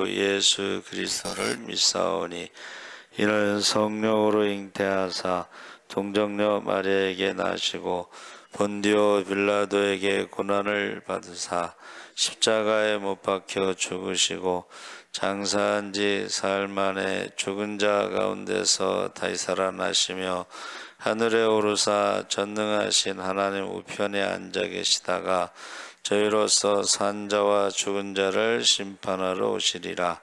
예수 그리스도를 믿사오니 이는 성령으로 잉태하사 동정녀 마리아에게 나시고 본디오 빌라도에게 고난을 받으사 십자가에 못 박혀 죽으시고 장사한 지 사흘 만에 죽은 자 가운데서 다시 살아나시며 하늘에 오르사 전능하신 하나님 우편에 앉아 계시다가 저희로서 산 자와 죽은 자를 심판하러 오시리라.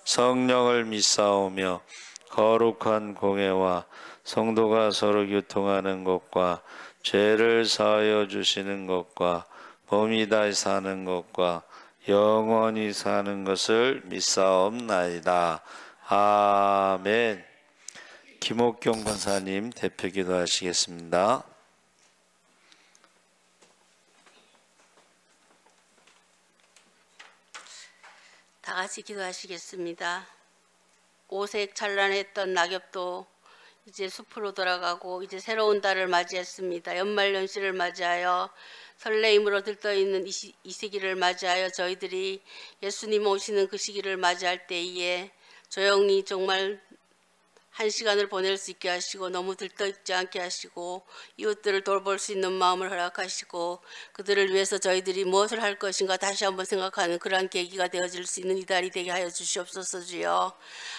성령을 믿사오며 거룩한 공회와 성도가 서로 교통하는 것과 죄를 사하여 주시는 것과 범이 다시 사는 것과 영원히 사는 것을 믿사옵나이다. 아멘. 김옥경 권사님 대표 기도하시겠습니다. 다 같이 기도하시겠습니다. 오색 찬란했던 낙엽도 이제 숲으로 돌아가고 이제 새로운 달을 맞이했습니다. 연말연시를 맞이하여 설레임으로 들떠있는 이 시기를 맞이하여 저희들이 예수님 오시는 그 시기를 맞이할 때에 조용히 정말 한 시간을 보낼 수 있게 하시고 너무 들떠있지 않게 하시고 이웃들을 돌볼 수 있는 마음을 허락하시고 그들을 위해서 저희들이 무엇을 할 것인가 다시 한번 생각하는 그러한 계기가 되어질 수 있는 이 달이 되게 하여 주시옵소서. 주여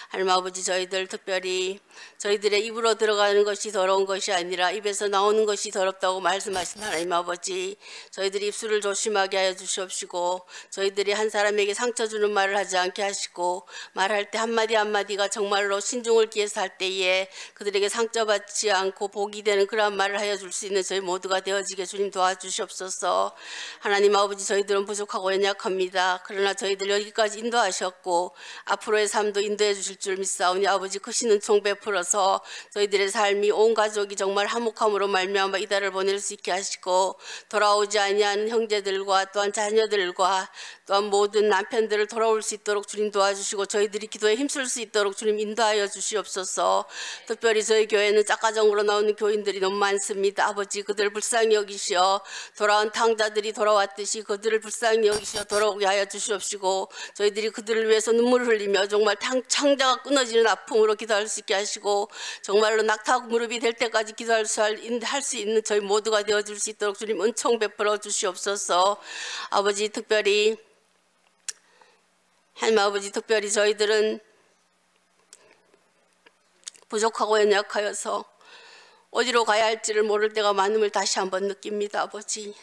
하나님 아버지, 저희들 특별히 저희들의 입으로 들어가는 것이 더러운 것이 아니라 입에서 나오는 것이 더럽다고 말씀하신 하나님 아버지, 저희들이 입술을 조심하게 하여 주시옵시고 저희들이 한 사람에게 상처 주는 말을 하지 않게 하시고 말할 때 한마디 한마디가 정말로 신중을 기해서 할 때에 그들에게 상처받지 않고 복이 되는 그러한 말을 하여 줄 수 있는 저희 모두가 되어지게 주님 도와주시옵소서. 하나님 아버지, 저희들은 부족하고 연약합니다. 그러나 저희들 여기까지 인도하셨고 앞으로의 삶도 인도해 주실 줄 믿사오니 아버지 크신 은총 베풀어서 저희들의 삶이 온 가족이 정말 화목함으로 말미암아 이 달을 보낼 수 있게 하시고 돌아오지 아니하는 형제들과 또한 자녀들과 또한 모든 남편들을 돌아올 수 있도록 주님 도와주시고 저희들이 기도에 힘쓸 수 있도록 주님 인도하여 주시옵소서. 특별히 저희 교회는 짝가정으로 나오는 교인들이 너무 많습니다. 아버지, 그들을 불쌍히 여기시어 돌아온 탕자들이 돌아왔듯이 그들을 불쌍히 여기시어 돌아오게 하여 주시옵시고 저희들이 그들을 위해서 눈물을 흘리며 정말 창자가 끊어지는 아픔으로 기도할 수 있게 하시고 정말로 낙타 무릎이 될 때까지 기도할 수 있는 저희 모두가 되어줄 수 있도록 주님 은총 베풀어 주시옵소서. 아버지, 특별히 하나님 아버지, 특별히 저희들은 부족하고 연약하여서 어디로 가야 할지를 모를 때가 많음을 다시 한번 느낍니다. 아버지,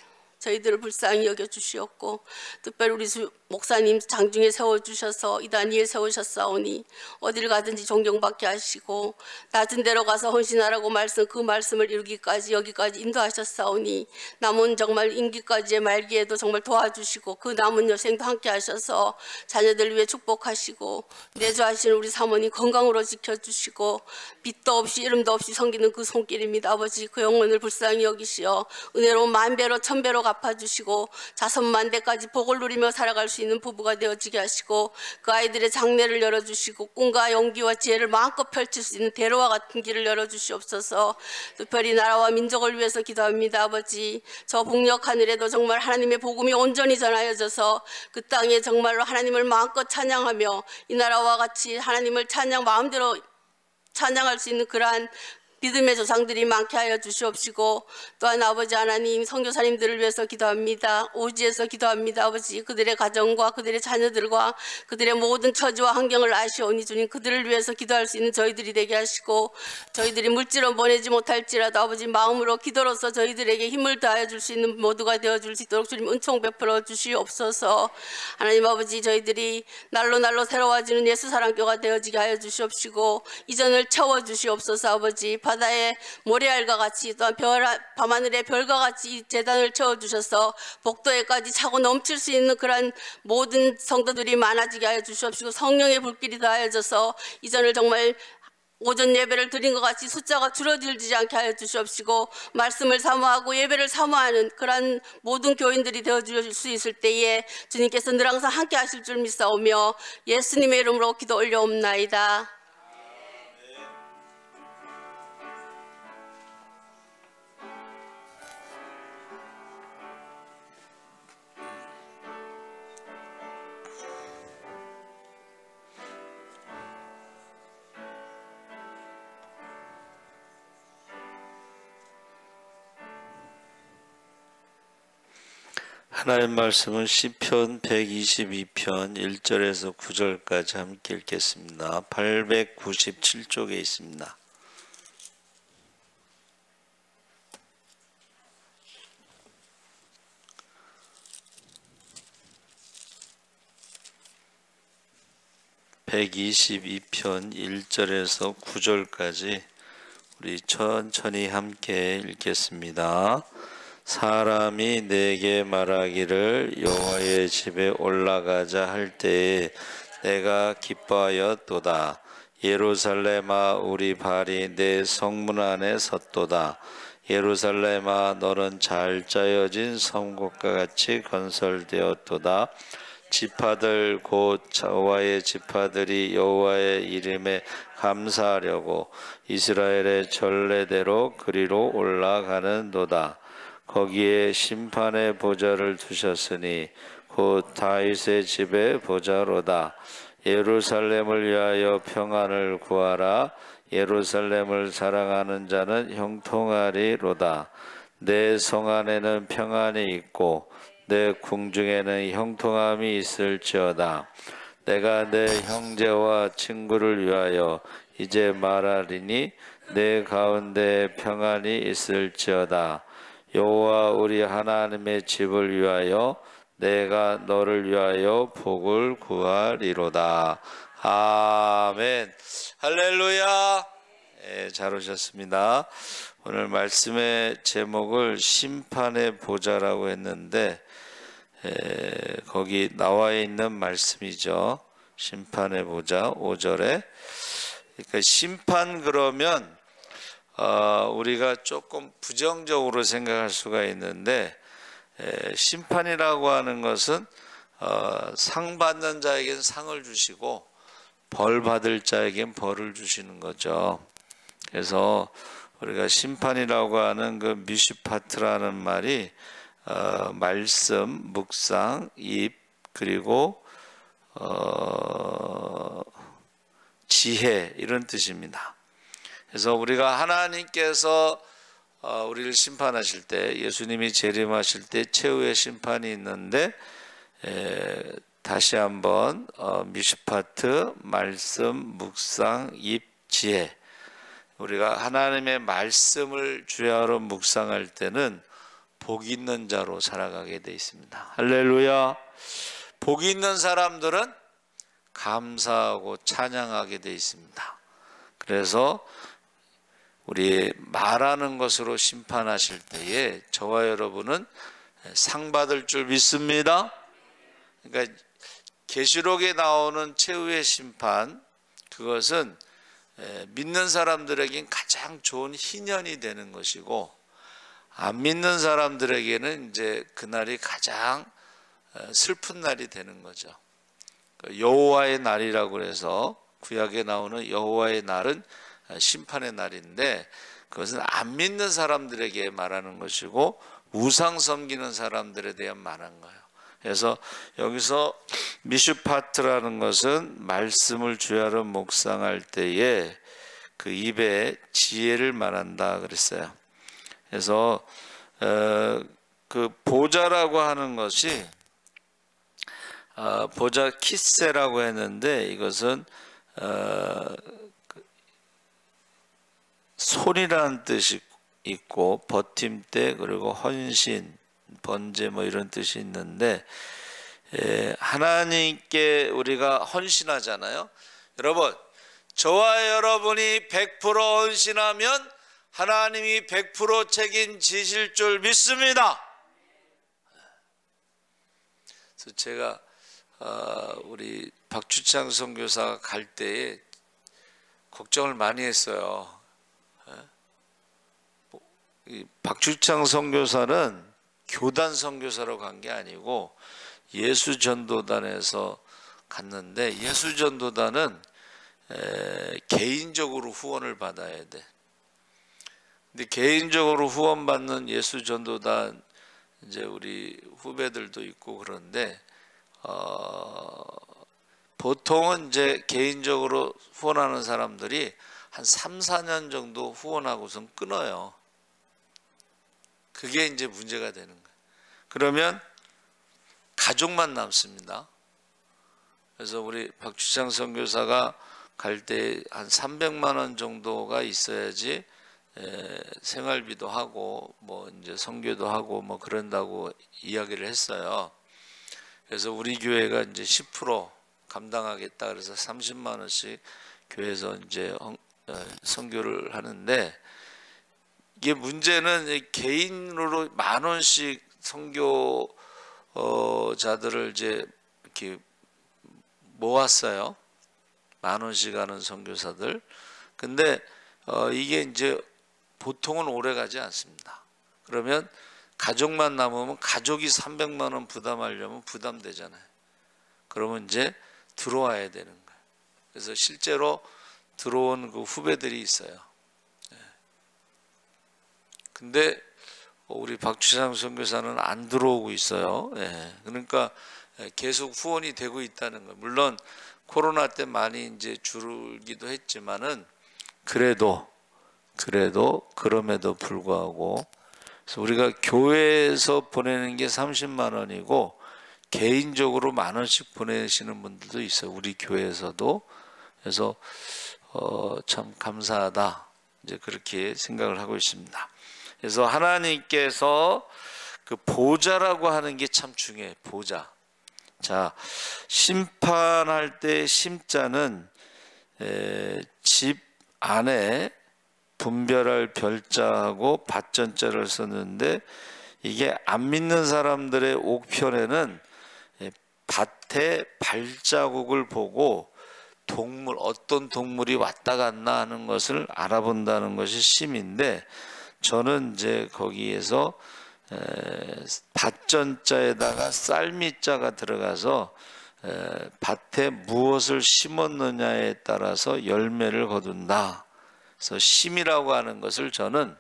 저희들을 불쌍히 여겨주시옵고 특별히 우리 목사님 장중에 세워주셔서 이단위에 세우셨사오니 어딜 가든지 존경받게 하시고 낮은 데로 가서 헌신하라고 그 말씀을 이루기까지 여기까지 인도하셨사오니 남은 정말 임기까지의 말기에도 정말 도와주시고 그 남은 여생도 함께 하셔서 자녀들 위해 축복하시고 내조하시는 우리 사모님 건강으로 지켜주시고 빛도 없이 이름도 없이 섬기는 그 손길입니다. 아버지, 그 영혼을 불쌍히 여기시어 은혜로 만배로 천배로 갚아주시고 자손만대까지 복을 누리며 살아갈 수 있는 부부가 되어지게 하시고 그 아이들의 장래를 열어주시고 꿈과 용기와 지혜를 마음껏 펼칠 수 있는 대로와 같은 길을 열어주시옵소서. 특별히 나라와 민족을 위해서 기도합니다. 아버지, 저 북녘 하늘에도 정말 하나님의 복음이 온전히 전하여져서 그 땅에 정말로 하나님을 마음껏 찬양하며 이 나라와 같이 하나님을 마음대로 찬양할 수 있는 그러한 믿음의 조상들이 많게 하여 주시옵시고 또한 아버지 하나님, 선교사님들을 위해서 기도합니다. 오지에서 기도합니다. 아버지, 그들의 가정과 그들의 자녀들과 그들의 모든 처지와 환경을 아시오니 주님, 그들을 위해서 기도할 수 있는 저희들이 되게 하시고 저희들이 물질로 보내지 못할지라도 아버지 마음으로 기도로서 저희들에게 힘을 다하여 줄 수 있는 모두가 되어줄 수 있도록 주님 은총 베풀어 주시옵소서. 하나님 아버지, 저희들이 날로 날로 새로워지는 예수 사랑교가 되어지게 하여 주시옵시고 이전을 채워주시옵소서. 아버지, 바다의 모래알과 같이 또한 밤하늘의 별과 같이 이 재단을 채워주셔서 복도에까지 차고 넘칠 수 있는 그러한 모든 성도들이 많아지게 하여 주시옵시고 성령의 불길이 더하여져서 이전을 정말 오전 예배를 드린 것 같이 숫자가 줄어들지 않게 하여 주시옵시고 말씀을 사모하고 예배를 사모하는 그러한 모든 교인들이 되어줄 수 있을 때에 주님께서 늘 항상 함께 하실 줄 믿사오며 예수님의 이름으로 기도 올려옵나이다. 하나님 말씀은 시편 122편 1절에서 9절까지 함께 읽겠습니다. 897쪽에 있습니다. (122편) 1절에서 9절까지 우리 천천히 함께 읽겠습니다. 사람이 내게 말하기를 여호와의 집에 올라가자 할 때에 내가 기뻐하였도다. 예루살렘아, 우리 발이 내 성문 안에 섰도다. 예루살렘아, 너는 잘 짜여진 성곽과 같이 건설되었도다. 지파들 곧 여호와의 지파들이 여호와의 이름에 감사하려고 이스라엘의 전례대로 그리로 올라가는도다. 거기에 심판의 보좌를 두셨으니 곧 다윗의 집의 보좌로다. 예루살렘을 위하여 평안을 구하라. 예루살렘을 사랑하는 자는 형통하리로다. 내 성 안에는 평안이 있고 내 궁중에는 형통함이 있을지어다. 내가 내 형제와 친구를 위하여 이제 말하리니 내 가운데 평안이 있을지어다. 여호와 우리 하나님의 집을 위하여 내가 너를 위하여 복을 구하리로다. 아멘. 할렐루야. 잘 오셨습니다. 오늘 말씀의 제목을 심판의 보좌라고 했는데 거기 나와 있는 말씀이죠. 심판의 보좌 5절에. 그러니까 심판 그러면 우리가 조금 부정적으로 생각할 수가 있는데 심판이라고 하는 것은 상 받는 자에겐 상을 주시고 벌 받을 자에겐 벌을 주시는 거죠. 그래서 우리가 심판이라고 하는 그 미슈파트라는 말이 말씀, 묵상, 입, 그리고 지혜 이런 뜻입니다. 그래서 우리가 하나님께서 우리를 심판하실 때, 예수님이 재림하실 때 최후의 심판이 있는데 다시 한번 미슈파트, 말씀, 묵상, 입, 지혜. 우리가 하나님의 말씀을 주야로 묵상할 때는 복 있는 자로 살아가게 돼 있습니다. 할렐루야. 복 있는 사람들은 감사하고 찬양하게 돼 있습니다. 그래서 우리 말하는 것으로 심판하실 때에 저와 여러분은 상 받을 줄 믿습니다. 그러니까 계시록에 나오는 최후의 심판, 그것은 믿는 사람들에겐 가장 좋은 희년이 되는 것이고 안 믿는 사람들에게는 이제 그날이 가장 슬픈 날이 되는 거죠. 여호와의 날이라고 해서 구약에 나오는 여호와의 날은 심판의 날인데 그것은 안 믿는 사람들에게 말하는 것이고 우상 섬기는 사람들에 대한 말한 거예요. 그래서 여기서 미슈파트라는 것은 말씀을 주야로 묵상할 때에 그 입에 지혜를 말한다 그랬어요. 그래서 그 보좌라고 하는 것이 보좌 키세라고 했는데 이것은 손이라는 뜻이 있고 버팀대 그리고 헌신, 번제 뭐 이런 뜻이 있는데 하나님께 우리가 헌신하잖아요. 여러분, 저와 여러분이 100% 헌신하면 하나님이 100% 책임지실 줄 믿습니다. 그래서 제가 우리 박주창 선교사가 갈 때에 걱정을 많이 했어요. 이 박주창 선교사는 교단 선교사로 간 게 아니고 예수전도단에서 갔는데 예수전도단은 개인적으로 후원을 받아야 돼. 근데 개인적으로 후원받는 예수전도단 이제 우리 후배들도 있고 그런데 보통은 이제 개인적으로 후원하는 사람들이 한 3, 4년 정도 후원하고선 끊어요. 그게 이제 문제가 되는 거예요. 그러면 가족만 남습니다. 그래서 우리 박주창 선교사가 갈 때 한 300만 원 정도가 있어야지 생활비도 하고 뭐 이제 선교도 하고 뭐 그런다고 이야기를 했어요. 그래서 우리 교회가 이제 10% 감당하겠다 그래서 30만 원씩 교회에서 이제 선교를 하는데, 이게 문제는 개인으로 10,000원씩 선교자들을 이제 이렇게 모았어요. 10,000원씩 하는 선교사들. 근데 이게 이제 보통은 오래 가지 않습니다. 그러면 가족만 남으면 가족이 300만 원 부담하려면 부담되잖아요. 그러면 이제 들어와야 되는 거예요. 그래서 실제로 들어온 그 후배들이 있어요. 근데 우리 박주창 선교사는 안 들어오고 있어요. 그러니까 계속 후원이 되고 있다는 거예요. 물론 코로나 때 많이 이제 줄기도 했지만은 그래도 그럼에도 불구하고, 그래서 우리가 교회에서 보내는 게 30만 원이고 개인적으로 10,000원씩 보내시는 분들도 있어요. 우리 교회에서도. 그래서 참 감사하다, 이제 그렇게 생각을 하고 있습니다. 그래서 하나님께서 그 보좌라고 하는 게 참 중요해요. 보좌. 자, 심판할 때 심자는 집 안에 분별할 별자하고 밭전자를 썼는데, 이게 안 믿는 사람들의 옥편에는 밭에 발자국을 보고 어떤 동물이 왔다 갔나 하는 것을 알아본다는 것이 심인데, 저는 이제 거기에서 밭전자에다가 쌀미자가 들어가서 밭에 무엇을 심었느냐에 따라서 열매를 거둔다. 그래서 심이라고 하는 것을 저는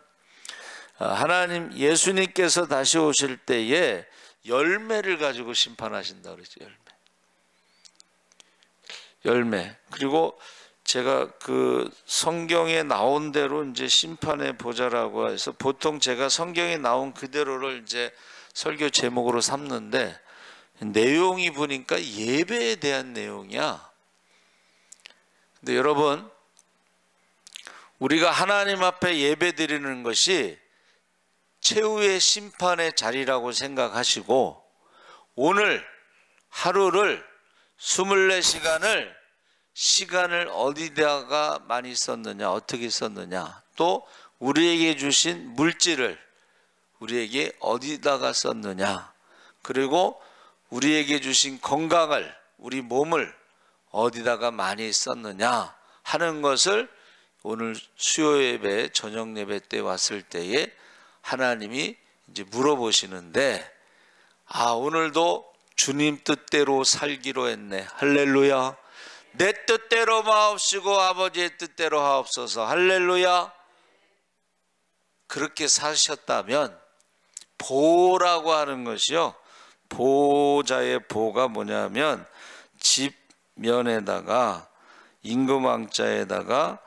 하나님 예수님께서 다시 오실 때에 열매를 가지고 심판하신다 그러죠. 열매. 그리고 제가 그 성경에 나온 대로 이제 심판의 보좌라고 해서 보통 제가 성경에 나온 그대로를 이제 설교 제목으로 삼는데, 내용이 보니까 예배에 대한 내용이야. 근데 여러분, 우리가 하나님 앞에 예배 드리는 것이 최후의 심판의 자리라고 생각하시고, 오늘 하루를 24시간을 어디다가 많이 썼느냐, 어떻게 썼느냐, 또 우리에게 주신 물질을 우리에게 어디다가 썼느냐, 그리고 우리에게 주신 건강을, 우리 몸을 어디다가 많이 썼느냐 하는 것을 오늘 수요 예배, 저녁 예배 때 왔을 때에 하나님이 이제 물어보시는데, 오늘도 주님 뜻대로 살기로 했네. 할렐루야. 내 뜻대로 마옵시고 아버지의 뜻대로 하옵소서. 할렐루야. 그렇게 사셨다면 보라고 하는 것이요, 보좌의 보가 뭐냐면 집면에다가 임금왕자에다가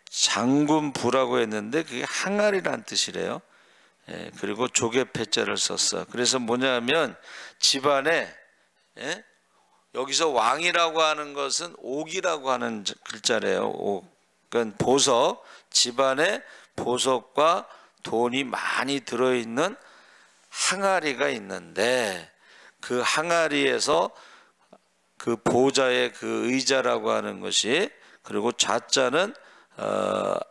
장군부라고 했는데 그게 항아리란 뜻이래요. 그리고 조개패자를 썼어. 그래서 뭐냐면 집안에, 여기서 왕이라고 하는 것은 옥이라고 하는 글자래요. 옥. 그러니까 보석, 집안에 보석과 돈이 많이 들어있는 항아리가 있는데, 그 항아리에서 그 보좌의 그 의자라고 하는 것이, 그리고 자자는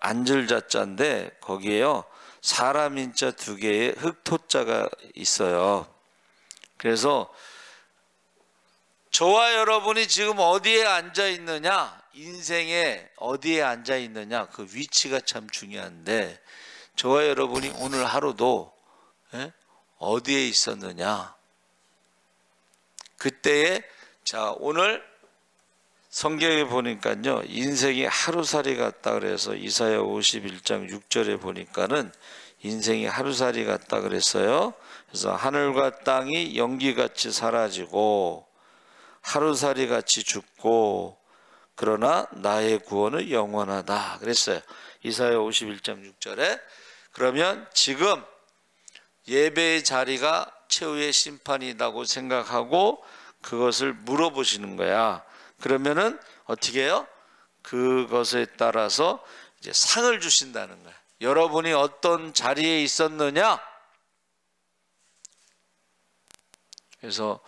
앉을 자자인데 거기에요 사람 인자 2개의 흑토자가 있어요. 그래서 저와 여러분이 지금 어디에 앉아 있느냐, 인생에 어디에 앉아 있느냐, 그 위치가 참 중요한데, 저와 여러분이 오늘 하루도 어디에 있었느냐, 그때에, 자, 오늘 성경에 보니까요, 인생이 하루살이 같다 그래서 이사야 51장 6절에 보니까는 인생이 하루살이 같다 그랬어요. 그래서 하늘과 땅이 연기같이 사라지고 하루살이 같이 죽고 그러나 나의 구원은 영원하다 그랬어요. 이사야 51장 6절에. 그러면 지금 예배의 자리가 최후의 심판이라고 생각하고 그것을 물어보시는 거야. 그러면은 어떻게 해요? 그것에 따라서 이제 상을 주신다는 거야. 여러분이 어떤 자리에 있었느냐? 그래서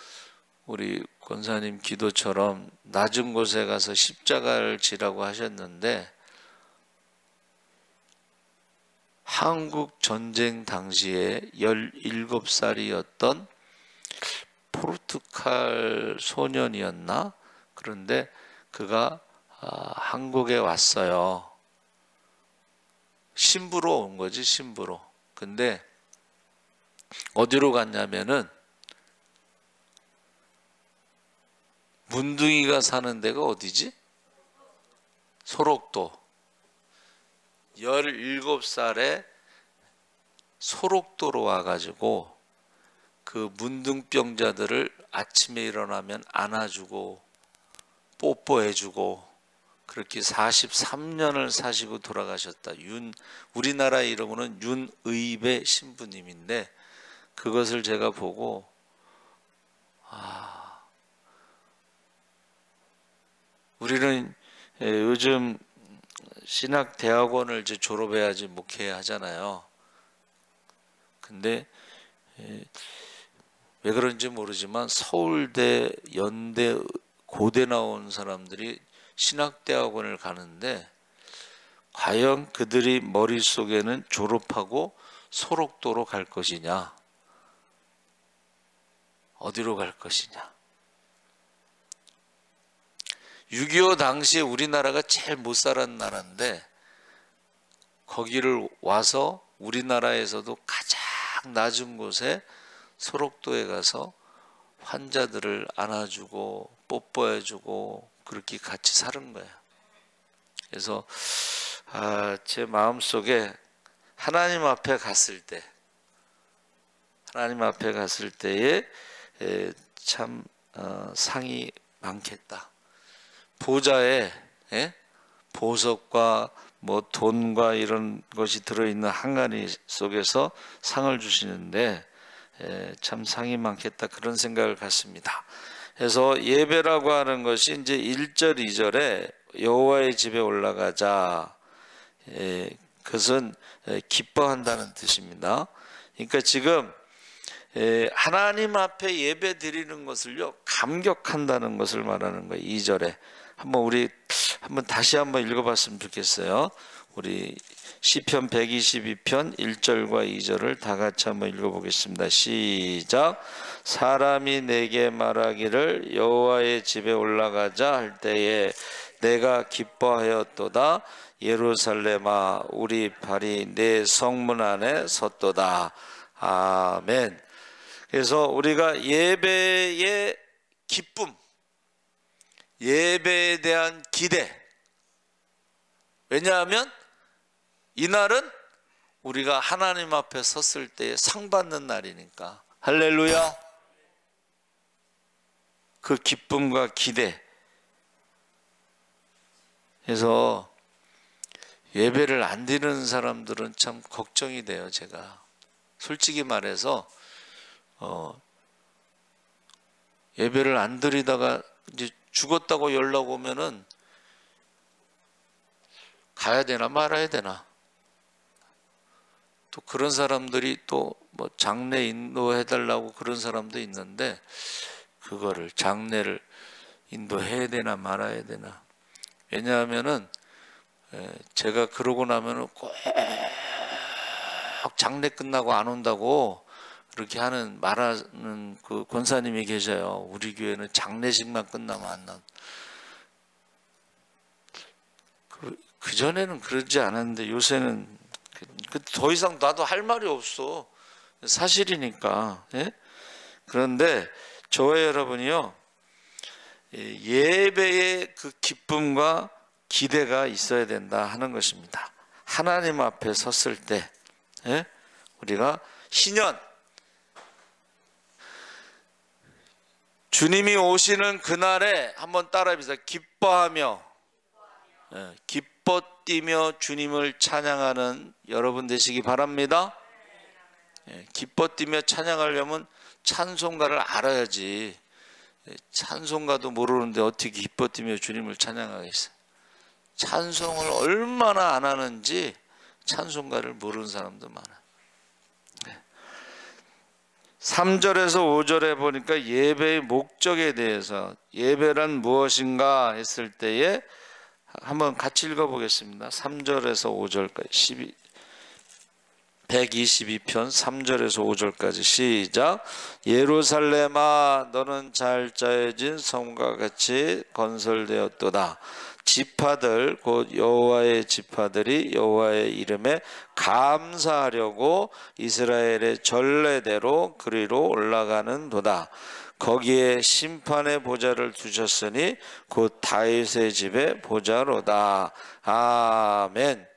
우리 권사님 기도처럼 낮은 곳에 가서 십자가를 지라고 하셨는데, 한국 전쟁 당시에 17살이었던 포르투갈 소년이었나? 그런데 그가 한국에 왔어요. 신부로 온 거지, 신부로. 근데 어디로 갔냐면은 문둥이가 사는 데가 어디지? 소록도. 17살에 소록도로 와가지고 그 문둥병자들을 아침에 일어나면 안아주고 뽀뽀해주고 그렇게 43년을 사시고 돌아가셨다. 우리나라 이름으로는 윤의배 신부님인데, 그것을 제가 보고 우리는 요즘 신학대학원을 이제 졸업해야지 목회해야 하잖아요. 근데 왜 그런지 모르지만 서울대, 연대, 고대 나온 사람들이 신학대학원을 가는데 과연 그들이 머릿속에는 졸업하고 소록도로 갈 것이냐, 어디로 갈 것이냐. 6.25 당시에 우리나라가 제일 못 살았는 나라인데, 거기를 와서 우리나라에서도 가장 낮은 곳에 소록도에 가서 환자들을 안아주고 뽀뽀해주고 그렇게 같이 사는 거예요. 그래서 제 마음속에 하나님 앞에 갔을 때에 참 상이 많겠다. 보좌에 보석과 뭐 돈과 이런 것이 들어있는 항아리 속에서 상을 주시는데 참 상이 많겠다, 그런 생각을 갖습니다. 그래서 예배라고 하는 것이 이제 1절 2절에 여호와의 집에 올라가자, 그것은 기뻐한다는 뜻입니다. 그러니까 지금 하나님 앞에 예배 드리는 것을요 감격한다는 것을 말하는 거예요. 2절에 우리 다시 한번 읽어봤으면 좋겠어요. 우리 시편 122편 1절과 2절을 다 같이 한번 읽어보겠습니다. 시작. 사람이 내게 말하기를 여호와의 집에 올라가자 할 때에 내가 기뻐하였도다. 예루살렘아, 우리 발이 내 성문 안에 섰도다. 아멘. 그래서 우리가 예배의 기쁨, 예배에 대한 기대, 왜냐하면 이날은 우리가 하나님 앞에 섰을 때 상 받는 날이니까. 할렐루야. 그 기쁨과 기대. 그래서 예배를 안 드리는 사람들은 참 걱정이 돼요. 제가 솔직히 말해서 예배를 안 드리다가 이제 죽었다고 연락 오면은 가야 되나 말아야 되나. 또 그런 사람들이 또 뭐 장례 인도해 달라고 그런 사람도 있는데, 그거를 장례를 인도해야 되나 말아야 되나. 왜냐하면은 제가 그러고 나면은 꼭 장례 끝나고 안 온다고 그렇게 말하는 그 권사님이 계셔요. 우리 교회는 장례식만 끝나면 안 나. 그 전에는 그러지 않았는데 요새는 더 이상 나도 할 말이 없어. 사실이니까. 예? 그런데 저와 여러분이요, 예배의 그 기쁨과 기대가 있어야 된다 하는 것입니다. 하나님 앞에 섰을 때 우리가 신년, 주님이 오시는 그날에 한번 따라해보세요. 기뻐하며 기뻐 뛰며 주님을 찬양하는 여러분 되시기 바랍니다. 기뻐 뛰며 찬양하려면 찬송가를 알아야지. 찬송가도 모르는데 어떻게 기뻐 뛰며 주님을 찬양하겠어요? 찬송을 얼마나 안 하는지 찬송가를 모르는 사람도 많아요. 3절에서 5절에 보니까 예배의 목적에 대해서, 예배란 무엇인가 했을 때에 한번 같이 읽어보겠습니다. 3절에서 5절까지 122편 3절에서 5절까지 시작. 예루살렘아 너는 잘 짜여진 성과 같이 건설되었도다. 지파들 곧 여호와의 지파들이 여호와의 이름에 감사하려고 이스라엘의 전례대로 그리로 올라가는 도다. 거기에 심판의 보좌를 두셨으니 곧 다윗의 집의 보좌로다. 아멘.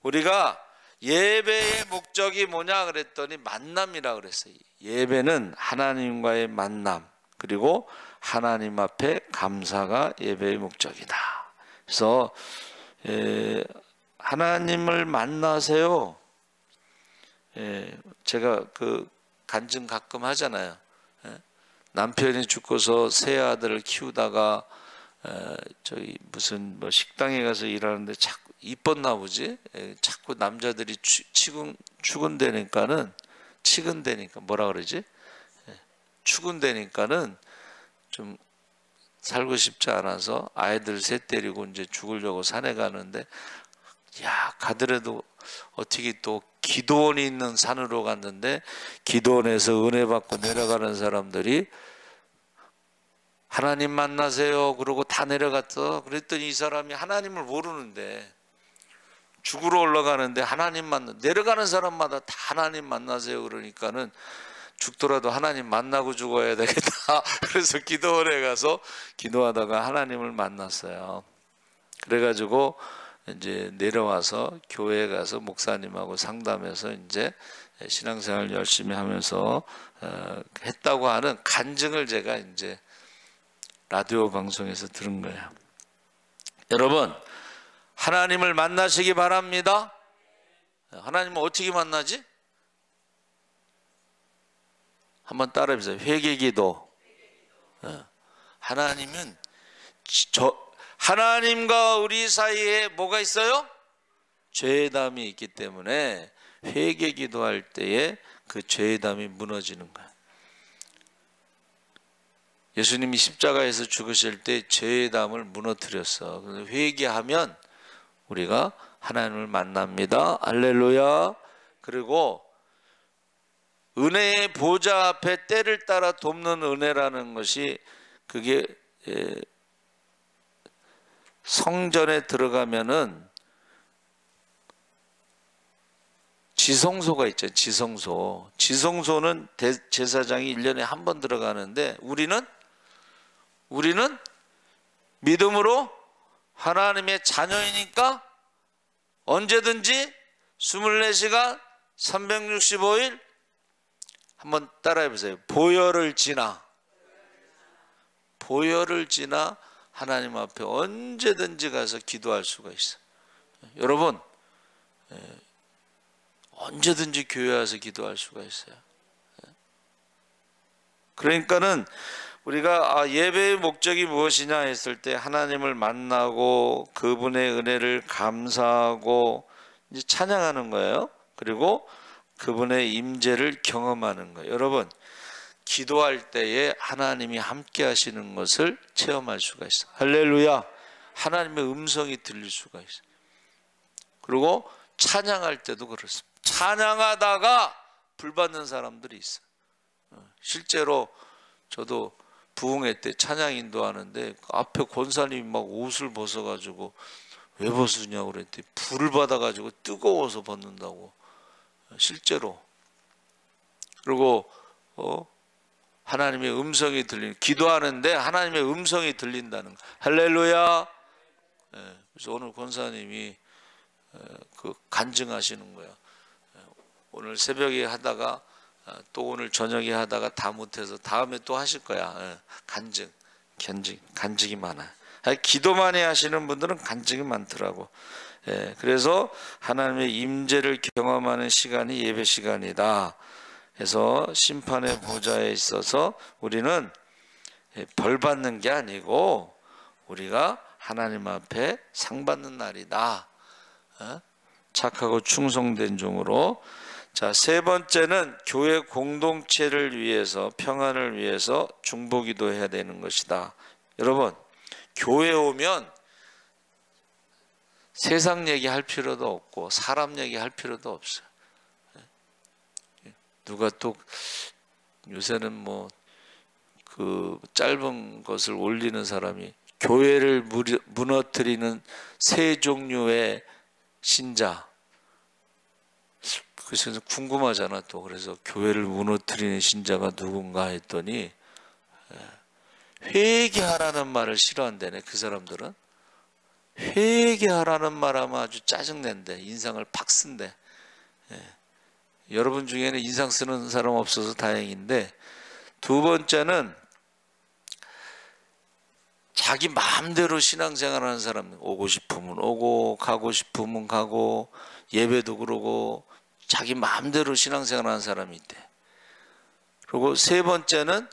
우리가 예배의 목적이 뭐냐 그랬더니 만남이라 그랬어요. 예배는 하나님과의 만남, 그리고 하나님 앞에 감사가 예배의 목적이다. 그래서 하나님을 만나세요. 제가 그 간증 가끔 하잖아요. 남편이 죽고서 새 아들을 키우다가 저기 무슨 뭐 식당에 가서 일하는데 자꾸 이뻤나 보지. 자꾸 남자들이 축은대니까는 뭐라 그러지? 축은대니까는 좀 살고 싶지 않아서 아이들 셋 데리고 이제 죽으려고 산에 가는데, 야, 가더라도 어떻게 또 기도원이 있는 산으로 갔는데 기도원에서 은혜 받고 내려가는 사람들이 하나님 만나세요 그러고 다 내려갔어. 그랬더니 이 사람이 하나님을 모르는데 죽으러 올라가는데 내려가는 사람마다 다 하나님 만나세요 그러니까는 죽더라도 하나님 만나고 죽어야 되겠다. 그래서 기도원에 가서 기도하다가 하나님을 만났어요. 그래가지고 이제 내려와서 교회에 가서 목사님하고 상담해서 이제 신앙생활 열심히 하면서 했다고 하는 간증을 제가 이제 라디오 방송에서 들은 거예요. 여러분, 하나님을 만나시기 바랍니다. 하나님은 어떻게 만나지? 한번 따라해보세요. 회개기도. 하나님은 하나님과 우리 사이에 뭐가 있어요? 죄담이 있기 때문에 회개기도할 때에 그 죄담이 무너지는 거예요. 예수님이 십자가에서 죽으실 때 죄담을 무너뜨렸어. 그래서 회개하면 우리가 하나님을 만납니다. 할렐루야. 그리고 은혜의 보좌 앞에 때를 따라 돕는 은혜라는 것이, 그게 성전에 들어가면은 지성소가 있죠. 지성소는 제사장이 1년에 한 번 들어가는데 우리는 믿음으로 하나님의 자녀이니까 언제든지 24시간 365일 한번 따라해 보세요. 보혈을 지나 하나님 앞에 언제든지 가서 기도할 수가 있어요. 여러분, 언제든지 교회 와서 기도할 수가 있어요. 그러니까는 우리가 예배의 목적이 무엇이냐 했을 때 하나님을 만나고 그분의 은혜를 감사하고 이제 찬양하는 거예요. 그리고 그분의 임재를 경험하는 거예요. 여러분, 기도할 때에 하나님이 함께 하시는 것을 체험할 수가 있어요. 할렐루야. 하나님의 음성이 들릴 수가 있어요. 그리고 찬양할 때도 그렇습니다. 찬양하다가 불 받는 사람들이 있어요. 실제로 저도 부흥회 때 찬양 인도하는데 앞에 권사님이 막 옷을 벗어가지고 왜 벗으냐고 그랬더니 불을 받아가지고 뜨거워서 벗는다고. 실제로. 그리고 하나님의 음성이 기도하는데 하나님의 음성이 들린다는 거. 할렐루야. 그래서 오늘 권사님이 그 간증하시는 거예요. 오늘 새벽에 하다가 또 오늘 저녁에 하다가 다 못해서 다음에 또 하실 거야. 간증이 많아요. 기도 많이 하시는 분들은 간증이 많더라고. 예, 그래서 하나님의 임재를 경험하는 시간이 예배 시간이다. 그래서 심판의 보좌에 있어서 우리는 벌 받는 게 아니고 우리가 하나님 앞에 상 받는 날이다. 착하고 충성된 종으로. 자, 세 번째는 교회 공동체를 위해서, 평안을 위해서 중보기도 해야 되는 것이다. 여러분, 교회 오면 세상 얘기할 필요도 없고 사람 얘기할 필요도 없어요. 누가 또 요새는 뭐 그 짧은 것을 올리는 사람이 교회를 무너뜨리는 세 종류의 신자. 그래서 궁금하잖아 또. 그래서 교회를 무너뜨리는 신자가 누군가 했더니 회개하라는 말을 싫어한다네. 그 사람들은 회개하라는 말하면 아주 짜증낸대. 인상을 팍 쓴대. 여러분 중에는 인상 쓰는 사람 없어서 다행인데, 두 번째는 자기 마음대로 신앙생활하는 사람, 오고 싶으면 오고 가고 싶으면 가고 예배도 그러고 자기 마음대로 신앙생활하는 사람이 있대. 그리고 세 번째는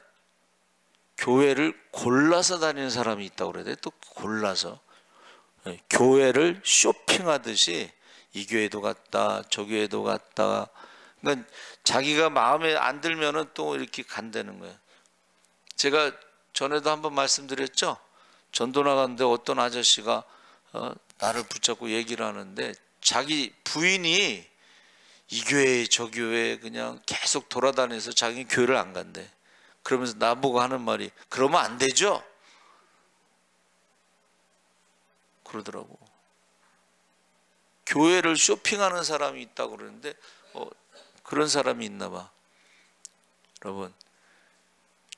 교회를 골라서 다니는 사람이 있다고 그래야 돼. 또 골라서 교회를 쇼핑하듯이 이 교회도 갔다 저 교회도 갔다. 그러니까 자기가 마음에 안 들면은 또 이렇게 간다는 거예요. 제가 전에도 한번 말씀드렸죠. 전도 나갔는데 어떤 아저씨가 나를 붙잡고 얘기를 하는데 자기 부인이 이 교회 저 교회 그냥 계속 돌아다녀서 자기 교회를 안 간대. 그러면서 나보고 하는 말이 그러면 안 되죠? 그러더라고. 교회를 쇼핑하는 사람이 있다고 그러는데 그런 사람이 있나 봐. 여러분,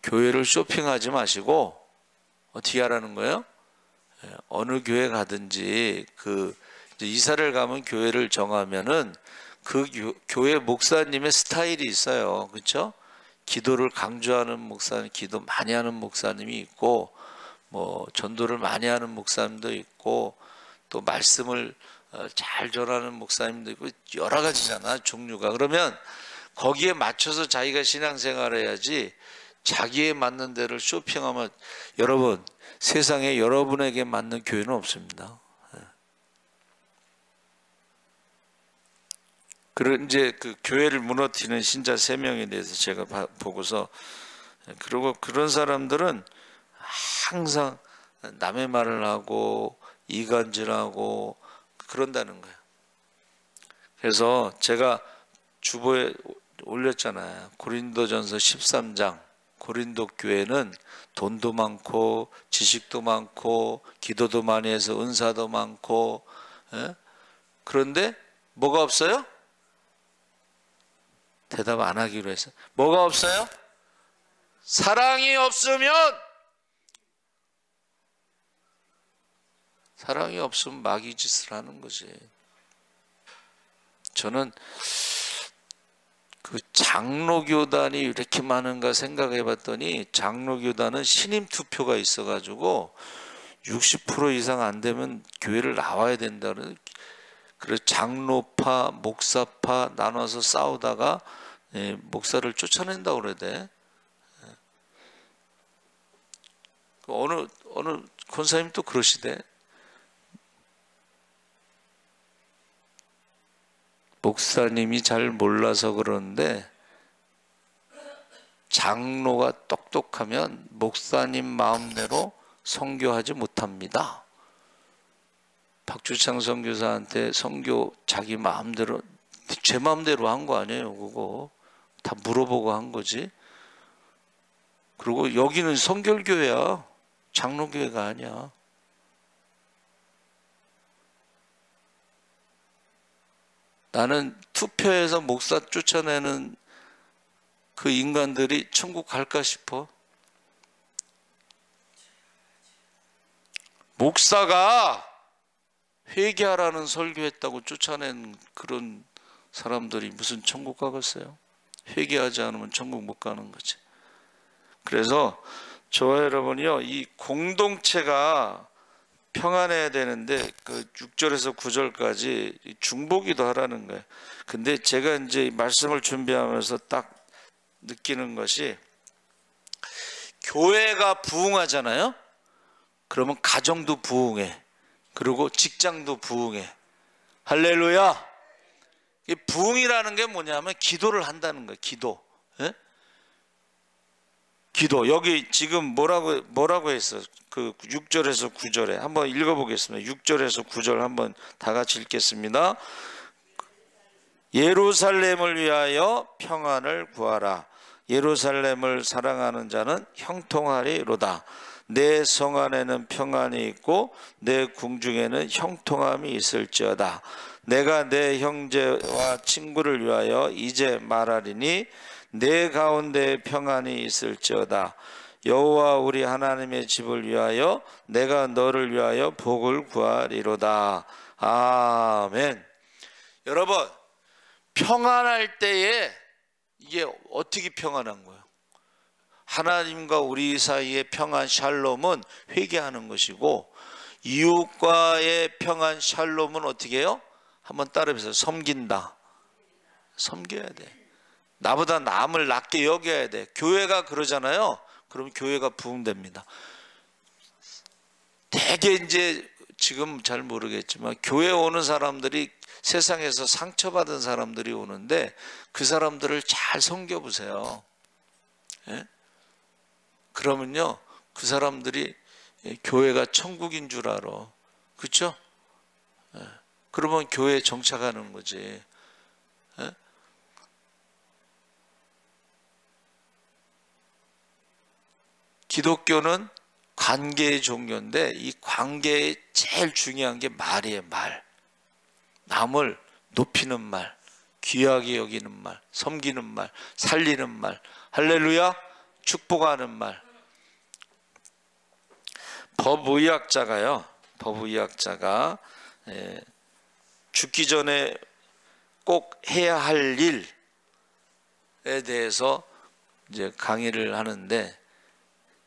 교회를 쇼핑하지 마시고 어떻게 하라는 거예요? 어느 교회 가든지 이제 이사를 가면 교회를 정하면은 그 교회 목사님의 스타일이 있어요. 그렇죠? 기도를 강조하는 목사님, 기도 많이 하는 목사님이 있고, 뭐 전도를 많이 하는 목사님도 있고, 또 말씀을 잘 전하는 목사님도 있고, 여러 가지잖아, 종류가. 그러면 거기에 맞춰서 자기가 신앙생활을 해야지 자기에 맞는 데를 쇼핑하면, 여러분, 세상에 여러분에게 맞는 교회는 없습니다. 그런 이제 그 교회를 무너뜨리는 신자 3명에 대해서 제가 보고서, 그리고 그런 사람들은 항상 남의 말을 하고 이간질하고 그런다는 거예요. 그래서 제가 주보에 올렸잖아요. 고린도전서 13장. 고린도 교회는 돈도 많고 지식도 많고 기도도 많이 해서 은사도 많고, 그런데 뭐가 없어요? 대답 안 하기로 했어요. 뭐가 없어요? 사랑이 없으면, 사랑이 없으면 마귀 짓을 하는 거지. 저는 그 장로교단이 이렇게 많은가 생각해 봤더니 장로교단은 신임 투표가 있어가지고 60% 이상 안 되면 교회를 나와야 된다는, 그래서 장로파, 목사파 나눠서 싸우다가 목사를 쫓아낸다고 그래야 돼. 어느 권사님 또 그러시대. 목사님이 잘 몰라서 그러는데 장로가 똑똑하면 목사님 마음대로 선교하지 못합니다. 박주창 선교사한테 선교 자기 마음대로, 제 마음대로 한 거 아니에요. 그거 다 물어보고 한 거지. 그리고 여기는 성결교회야, 장로교회가 아니야. 나는 투표해서 목사 쫓아내는 그 인간들이 천국 갈까 싶어. 목사가 회개하라는 설교했다고 쫓아낸 그런 사람들이 무슨 천국 가겠어요? 회개하지 않으면 천국 못 가는 거지. 그래서 저와 여러분이요, 이 공동체가 평안해야 되는데 그 6절에서 9절까지 중보기도 하라는 거예요. 근데 제가 이제 말씀을 준비하면서 딱 느끼는 것이, 교회가 부흥하잖아요. 그러면 가정도 부흥해. 그리고 직장도 부흥해. 할렐루야. 이 부흥이라는 게 뭐냐면 기도를 한다는 거예요. 기도. 예? 기도. 여기 지금 뭐라고 했어? 그 6절에서 9절에 한번 읽어보겠습니다. 6절에서 9절 한번 다 같이 읽겠습니다. 예루살렘을 위하여 평안을 구하라. 예루살렘을 사랑하는 자는 형통하리로다. 내 성 안에는 평안이 있고 내 궁중에는 형통함이 있을지어다. 내가 내 형제와 친구를 위하여 이제 말하리니 내 가운데 평안이 있을지어다. 여호와 우리 하나님의 집을 위하여 내가 너를 위하여 복을 구하리로다. 아멘. 여러분, 평안할 때에 이게 어떻게 평안한 거예요? 하나님과 우리 사이의 평안 샬롬은 회개하는 것이고, 이웃과의 평안 샬롬은 어떻게 해요? 한번 따라해보세요. 섬긴다. 섬겨야 돼. 나보다 남을 낮게 여겨야 돼. 교회가 그러잖아요. 그럼 교회가 부흥됩니다. 되게 이제 지금 잘 모르겠지만 교회 오는 사람들이 세상에서 상처받은 사람들이 오는데 그 사람들을 잘 섬겨보세요. 예? 그러면요, 그 사람들이 교회가 천국인 줄 알아. 그렇죠? 예. 그러면 교회에 정착하는 거지. 예? 기독교는 관계의 종교인데 이 관계에 제일 중요한 게 말이에요. 말. 남을 높이는 말, 귀하게 여기는 말, 섬기는 말, 살리는 말, 할렐루야, 축복하는 말. 법의학자가 죽기 전에 꼭 해야 할 일에 대해서 이제 강의를 하는데,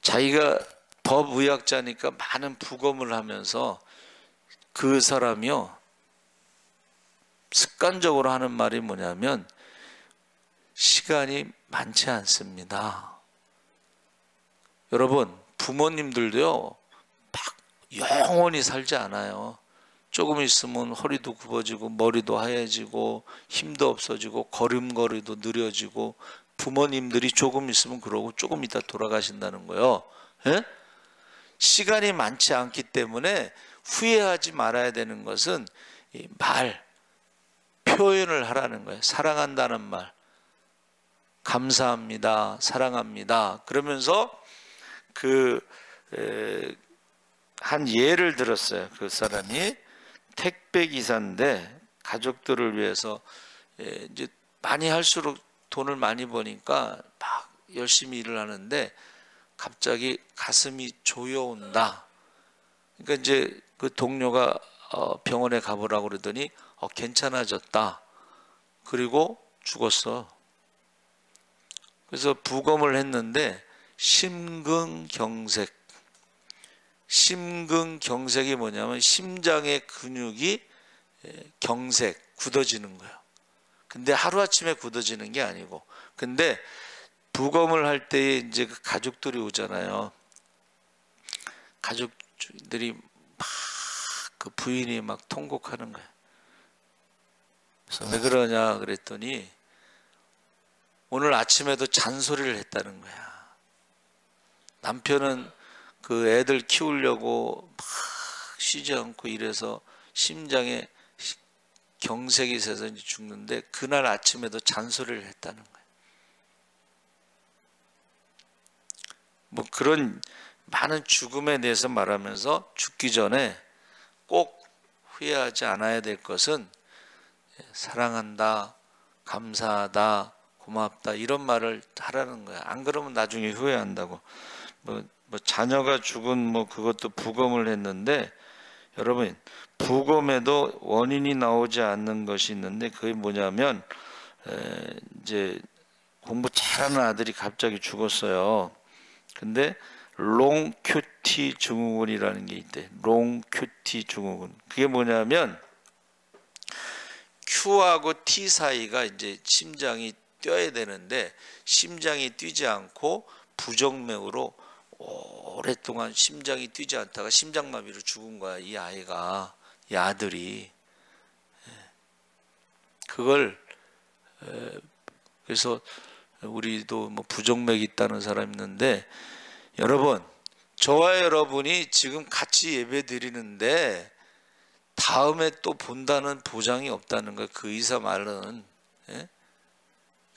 자기가 법의학자니까 많은 부검을 하면서 그 사람이요, 습관적으로 하는 말이 뭐냐면 시간이 많지 않습니다. 여러분, 부모님들도요 막 영원히 살지 않아요. 조금 있으면 허리도 굽어지고 머리도 하얘지고 힘도 없어지고 걸음걸이도 느려지고, 부모님들이 조금 있으면 그러고 조금 있다 돌아가신다는 거예요. 예? 시간이 많지 않기 때문에 후회하지 말아야 되는 것은 이 말, 표현을 하라는 거예요. 사랑한다는 말, 감사합니다, 사랑합니다. 그러면서 한 예를 들었어요. 그 사람이 택배 기사인데 가족들을 위해서 이제 많이 할수록 돈을 많이 버니까 막 열심히 일을 하는데 갑자기 가슴이 조여온다. 그러니까 이제 그 동료가 병원에 가보라고 그러더니 괜찮아졌다. 그리고 죽었어. 그래서 부검을 했는데 심근경색. 심근경색이 뭐냐면 심장의 근육이 경색, 굳어지는 거예요. 근데 하루아침에 굳어지는 게 아니고, 근데 부검을 할 때에 이제 그 가족들이 오잖아요. 가족들이 막 그 부인이 막 통곡하는 거예요. 그래서 왜 그러냐 그랬더니 오늘 아침에도 잔소리를 했다는 거야. 남편은 그 애들 키우려고 막 쉬지 않고 일해서 심장에 경색이 있어서 이제 죽는데 그날 아침에도 잔소리를 했다는 거예요. 뭐 그런 많은 죽음에 대해서 말하면서 죽기 전에 꼭 후회하지 않아야 될 것은 사랑한다, 감사하다, 고맙다 이런 말을 하라는 거야. 안 그러면 나중에 후회한다고. 뭐 자녀가 죽은 뭐 그것도 부검을 했는데, 여러분 부검에도 원인이 나오지 않는 것이 있는데 그게 뭐냐면 이제 공부 잘하는 아들이 갑자기 죽었어요. 근데 롱 QT QT 증후군이라는 게 있대. 롱 QT 증후군. 그게 뭐냐면 Q하고 T 사이가 이제 심장이 뛰어야 되는데 심장이 뛰지 않고 부정맥으로 오랫동안 심장이 뛰지 않다가 심장마비로 죽은 거야. 이 아이가, 이 아들이. 그걸 그래서 우리도 뭐 부정맥이 있다는 사람이 있는데, 여러분, 저와 여러분이 지금 같이 예배 드리는데 다음에 또 본다는 보장이 없다는 거예요. 그 의사 말은. 예?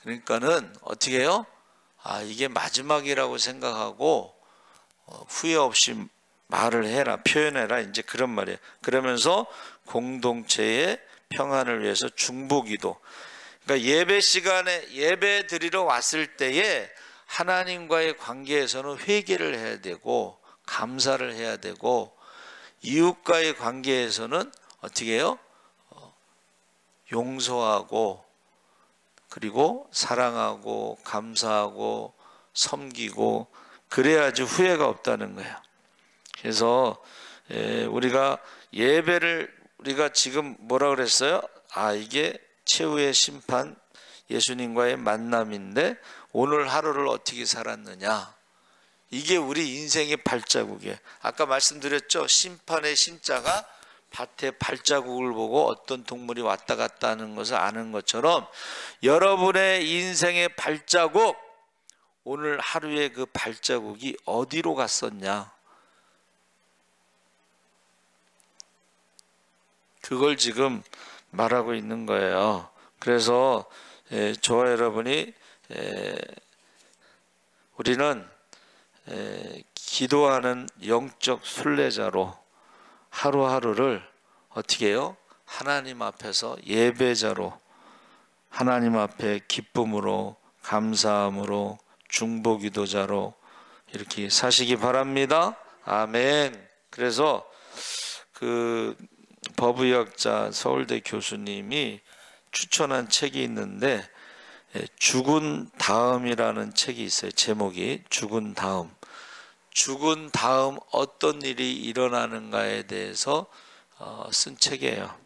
그러니까는 어떻게 해요? 아, 이게 마지막이라고 생각하고 후회 없이 말을 해라, 표현해라, 이제 그런 말이에요. 그러면서 공동체의 평안을 위해서 중보기도. 그러니까 예배 시간에 예배 드리러 왔을 때에 하나님과의 관계에서는 회개를 해야 되고 감사를 해야 되고, 이웃과의 관계에서는 어떻게 해요? 용서하고 그리고 사랑하고 감사하고 섬기고, 그래야지 후회가 없다는 거예요. 그래서 우리가 예배를, 우리가 지금 뭐라 그랬어요? 아, 이게 최후의 심판, 예수님과의 만남인데 오늘 하루를 어떻게 살았느냐, 이게 우리 인생의 발자국이에요. 아까 말씀드렸죠? 심판의 심자가 밭에 발자국을 보고 어떤 동물이 왔다 갔다 하는 것을 아는 것처럼 여러분의 인생의 발자국, 오늘 하루의 그 발자국이 어디로 갔었냐, 그걸 지금 말하고 있는 거예요. 그래서 저와 여러분이 우리는 기도하는 영적 순례자로 하루하루를 어떻게 해요? 하나님 앞에서 예배자로, 하나님 앞에 기쁨으로 감사함으로 중보기도자로 이렇게 사시기 바랍니다. 아멘. 그래서 그 법의학자 서울대 교수님이 추천한 책이 있는데 죽은 다음이라는 책이 있어요. 제목이 죽은 다음. 죽은 다음 어떤 일이 일어나는가에 대해서 쓴 책이에요.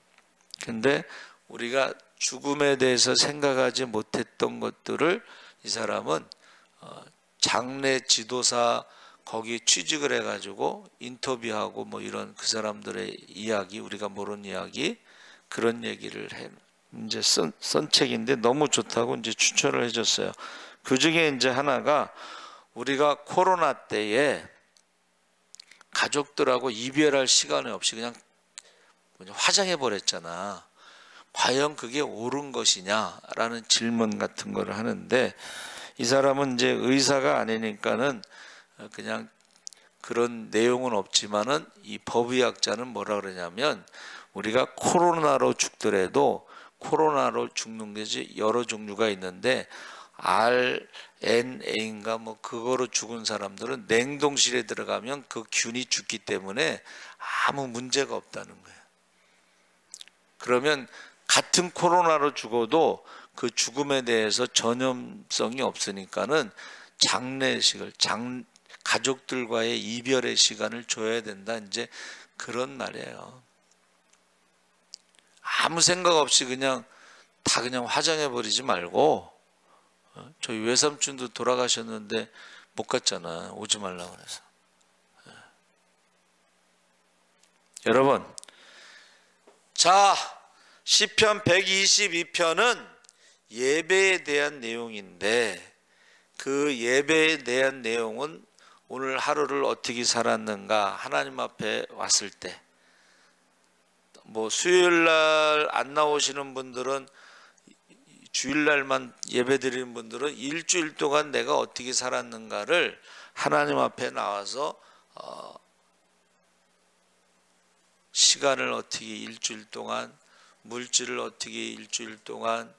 근데 우리가 죽음에 대해서 생각하지 못했던 것들을 이 사람은 장례 지도사 거기 취직을 해가지고 인터뷰하고 뭐 이런 그 사람들의 이야기, 우리가 모르는 이야기, 그런 얘기를 해 이제 쓴 책인데 너무 좋다고 이제 추천을 해줬어요. 그 중에 이제 하나가, 우리가 코로나 때에 가족들하고 이별할 시간이 없이 그냥 화장해 버렸잖아. 과연 그게 옳은 것이냐라는 질문 같은 거를 하는데, 이 사람은 이제 의사가 아니니까는 그냥 그런 내용은 없지만은 이 법의학자는 뭐라 그러냐면, 우리가 코로나로 죽더라도 코로나로 죽는 것이 여러 종류가 있는데 RNA인가 뭐 그거로 죽은 사람들은 냉동실에 들어가면 그 균이 죽기 때문에 아무 문제가 없다는 거예요. 그러면 같은 코로나로 죽어도 그 죽음에 대해서 전염성이 없으니까는 장례식을, 가족들과의 이별의 시간을 줘야 된다, 이제 그런 말이에요. 아무 생각 없이 그냥 다 그냥 화장해 버리지 말고, 저희 외삼촌도 돌아가셨는데 못 갔잖아. 오지 말라고 그래서. 여러분, 자, 시편 122편은 예배에 대한 내용인데, 그 예배에 대한 내용은 오늘 하루를 어떻게 살았는가, 하나님 앞에 왔을 때, 뭐 수요일날 안 나오시는 분들은, 주일날만 예배드리는 분들은 일주일 동안 내가 어떻게 살았는가를 하나님 앞에 나와서 시간을 어떻게 일주일 동안, 물질을 어떻게 일주일 동안,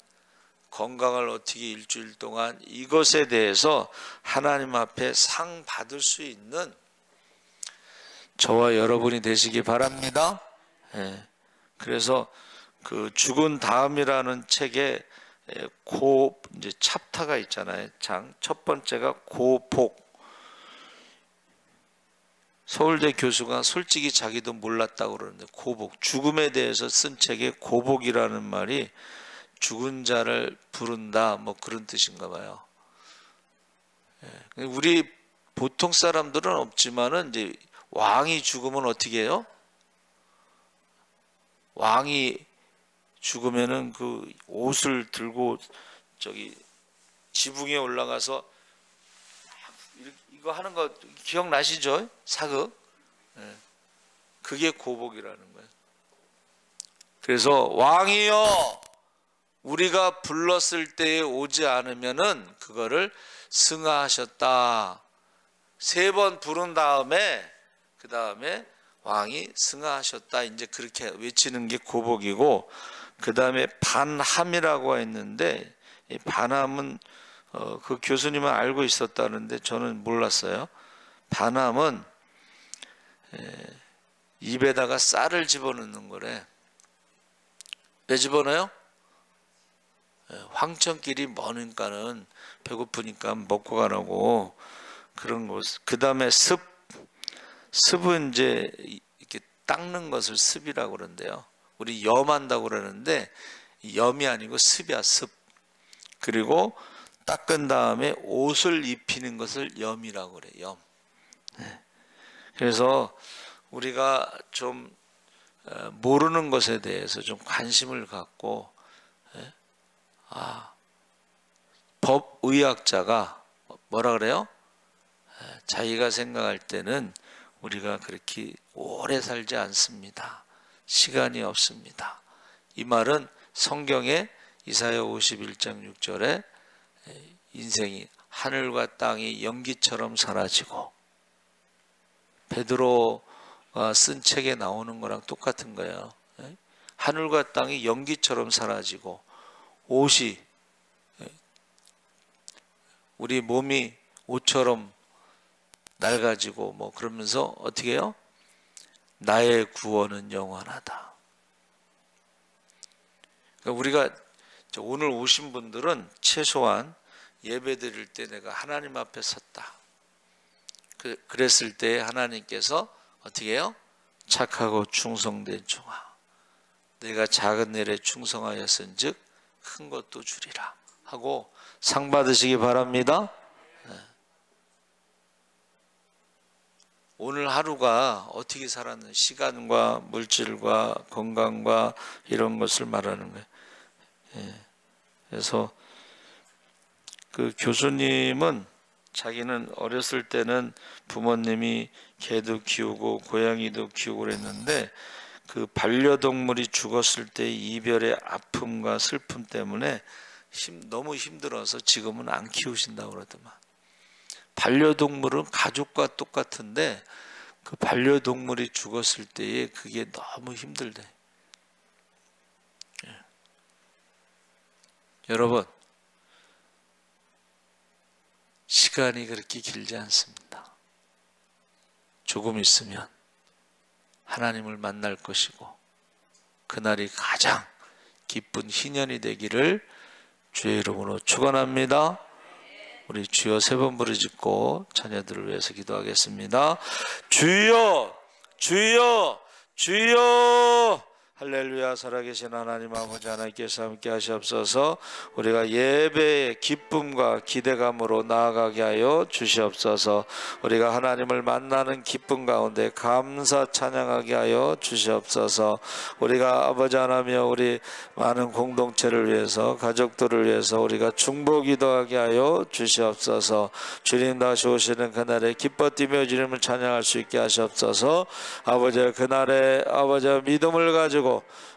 건강을 어떻게 일주일 동안, 이것에 대해서 하나님 앞에 상 받을 수 있는 저와 여러분이 되시기 바랍니다. 그래서 그 죽은 다음이라는 책에 이제 챕터가 있잖아요. 첫 번째가 고복, 서울대 교수가 솔직히 자기도 몰랐다고 그러는데, 고복, 죽음에 대해서 쓴 책에 고복이라는 말이 죽은 자를 부른다 뭐 그런 뜻인가 봐요. 우리 보통 사람들은 없지만은 이제 왕이 죽으면 어떻게 해요? 왕이 죽으면은 그 옷을 들고 저기 지붕에 올라가서 이거 하는 거 기억나시죠? 사극. 그게 고복이라는 거예요. 그래서 왕이여 우리가 불렀을 때에 오지 않으면은 그거를 승하하셨다. 3번 부른 다음에 그 다음에 왕이 승하하셨다. 이제 그렇게 외치는 게 고복이고, 그 다음에 반함이라고 했는데, 이 반함은 그 교수님은 알고 있었다는데 저는 몰랐어요. 반함은 입에다가 쌀을 집어넣는 거래. 왜 집어넣어요? 황천길이 머니까는 배고프니까 먹고 가라고 그런 거. 그 다음에 습은 이제 이렇게 닦는 것을 습이라고 그러는데요. 우리 염한다고 그러는데 염이 아니고 습이야, 습. 그리고 닦은 다음에 옷을 입히는 것을 염이라고 그래, 염. 그래서 우리가 좀 모르는 것에 대해서 좀 관심을 갖고, 법의학자가 뭐라 그래요? 자기가 생각할 때는 우리가 그렇게 오래 살지 않습니다. 시간이 없습니다. 이 말은 성경에 이사야 51장 6절에 인생이 하늘과 땅이 연기처럼 사라지고, 베드로가 쓴 책에 나오는 거랑 똑같은 거예요. 하늘과 땅이 연기처럼 사라지고, 옷이, 우리 몸이 옷처럼 낡아지고 뭐 그러면서 어떻게 해요? 나의 구원은 영원하다. 그러니까 우리가 오늘 오신 분들은 최소한 예배 드릴 때 내가 하나님 앞에 섰다. 그랬을 때 하나님께서 어떻게 해요? 착하고 충성된 종아, 내가 작은 일에 충성하였은즉 큰 것도 주리라 하고 상 받으시기 바랍니다. 오늘 하루가 어떻게 살았는, 시간과 물질과 건강과 이런 것을 말하는 거예요. 그래서 그 교수님은 자기는 어렸을 때는 부모님이 개도 키우고 고양이도 키우고 그랬는데, 그 반려동물이 죽었을 때 이별의 아픔과 슬픔 때문에 너무 힘들어서 지금은 안 키우신다고 그러더만. 반려동물은 가족과 똑같은데 그 반려동물이 죽었을 때에 그게 너무 힘들대. 여러분, 시간이 그렇게 길지 않습니다. 조금 있으면 하나님을 만날 것이고, 그날이 가장 기쁜 희년이 되기를 주의 이름으로 축원합니다. 우리 주여 3번 부르짖고 자녀들을 위해서 기도하겠습니다. 주여, 주여, 주여. 할렐루야. 살아계신 하나님 아버지, 하나님께서 함께 하시옵소서. 우리가 예배의 기쁨과 기대감으로 나아가게 하여 주시옵소서. 우리가 하나님을 만나는 기쁨 가운데 감사 찬양하게 하여 주시옵소서. 우리가 아버지 하나며 우리 많은 공동체를 위해서, 가족들을 위해서 우리가 중보 기도하게 하여 주시옵소서. 주님 다시 오시는 그날에 기뻐 뛰며 주님을 찬양할 수 있게 하시옵소서. 아버지, 그날에 아버지 믿음을 가지고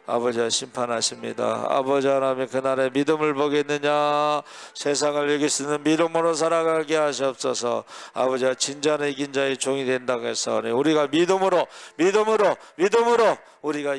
아버지가 심판하십니다. 아버지 하나님, 그날의 믿음을 보겠느냐, 세상을 이길 수 있는 믿음으로 살아가게 하시옵소서. 아버지가 진자는 이긴 자의 종이 된다고 해서 우리가 믿음으로 우리가